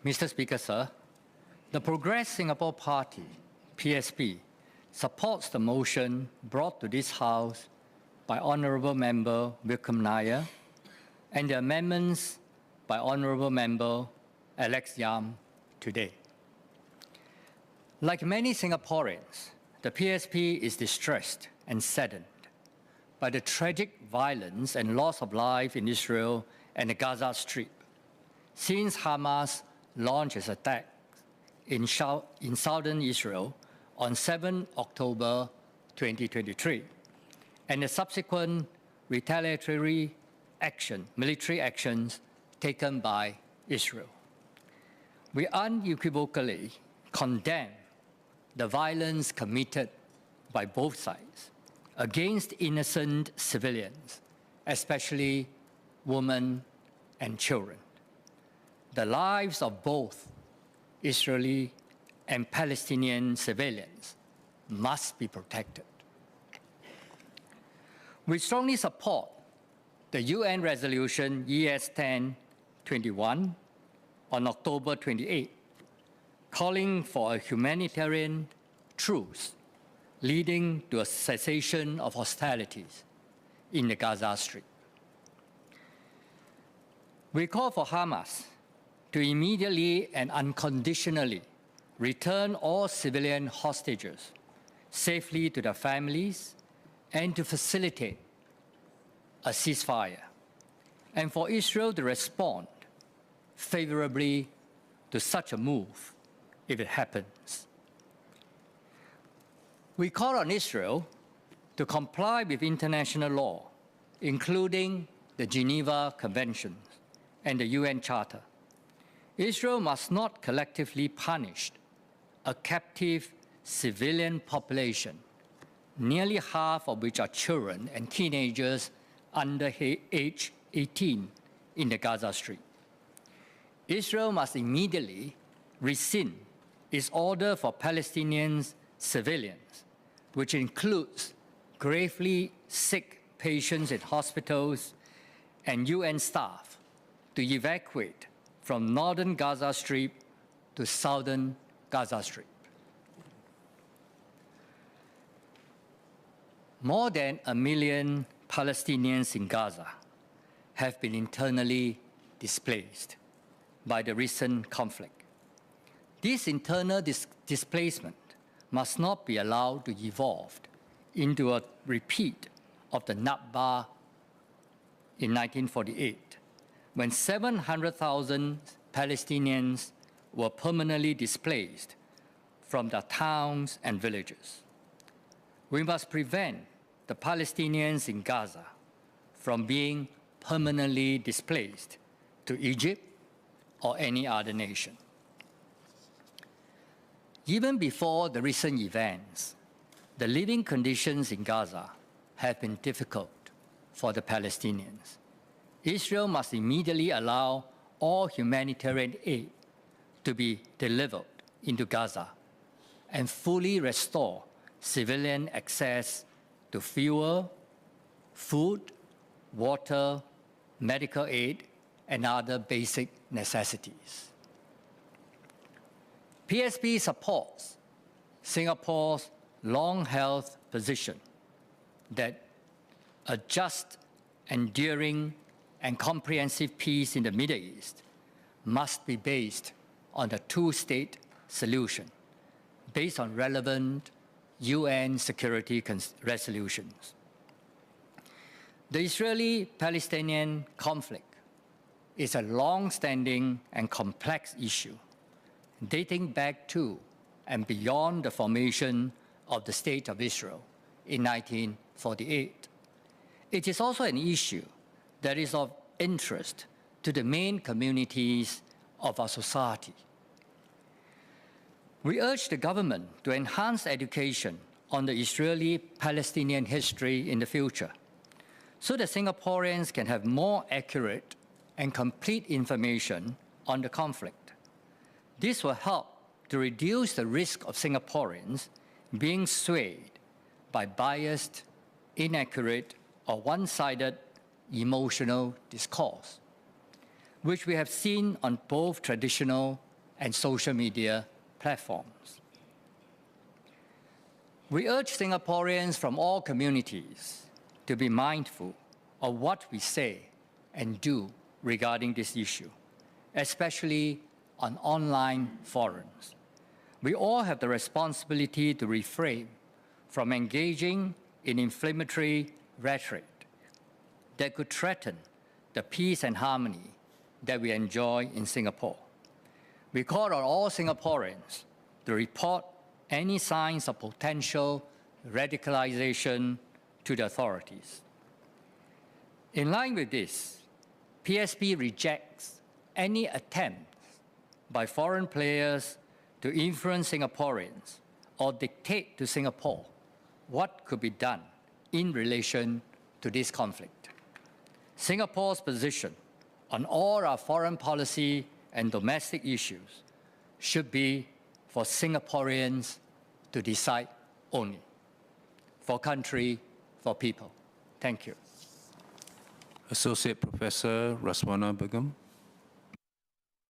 Mr. Speaker, sir, the Progress Singapore Party, PSP, supports the motion brought to this House by Honourable Member Wickham Nair and the amendments by Honourable Member Alex Yam today. Like many Singaporeans, the PSP is distressed and saddened by the tragic violence and loss of life in Israel and the Gaza Strip since Hamas launched its attack in southern Israel on 7 October 2023 and the subsequent retaliatory military actions taken by Israel. We unequivocally condemn the violence committed by both sides against innocent civilians, especially women and children. The lives of both Israeli and Palestinian civilians must be protected. We strongly support the UN Resolution ES 1021 on October 28, calling for a humanitarian truce leading to a cessation of hostilities in the Gaza Strip. We call for Hamas to immediately and unconditionally return all civilian hostages safely to their families and to facilitate a ceasefire, and for Israel to respond favorably to such a move if it happens. We call on Israel to comply with international law, including the Geneva Conventions and the UN Charter. Israel must not collectively punish a captive civilian population, nearly half of which are children and teenagers under age 18 in the Gaza Strip. Israel must immediately rescind its order for Palestinian civilians, which includes gravely sick patients in hospitals and UN staff, to evacuate from northern Gaza Strip to southern Gaza Strip. More than 1 million Palestinians in Gaza have been internally displaced by the recent conflict. This internal displacement must not be allowed to evolve into a repeat of the Nakba in 1948, when 700,000 Palestinians were permanently displaced from their towns and villages. We must prevent the Palestinians in Gaza from being permanently displaced to Egypt or any other nation. Even before the recent events, the living conditions in Gaza have been difficult for the Palestinians. Israel must immediately allow all humanitarian aid to be delivered into Gaza and fully restore civilian access to fuel, food, water, medical aid, and other basic necessities. PSP supports Singapore's long-held position that a just, enduring, and comprehensive peace in the Middle East must be based on a two-state solution based on relevant UN security resolutions. The Israeli-Palestinian conflict is a long-standing and complex issue dating back to and beyond the formation of the State of Israel in 1948. It is also an issue that is of interest to the main communities of our society. We urge the government to enhance education on the Israeli-Palestinian history in the future, so that Singaporeans can have more accurate and complete information on the conflict. This will help to reduce the risk of Singaporeans being swayed by biased, inaccurate, or one-sided emotional discourse, which we have seen on both traditional and social media platforms. We urge Singaporeans from all communities to be mindful of what we say and do regarding this issue, especially on online forums. We all have the responsibility to refrain from engaging in inflammatory rhetoric that could threaten the peace and harmony that we enjoy in Singapore. We call on all Singaporeans to report any signs of potential radicalization to the authorities. In line with this, PSP rejects any attempt by foreign players to influence Singaporeans or dictate to Singapore what could be done in relation to this conflict. Singapore's position on all our foreign policy and domestic issues should be for Singaporeans to decide only. For country, for people. Thank you. Associate Professor Raswana Begum.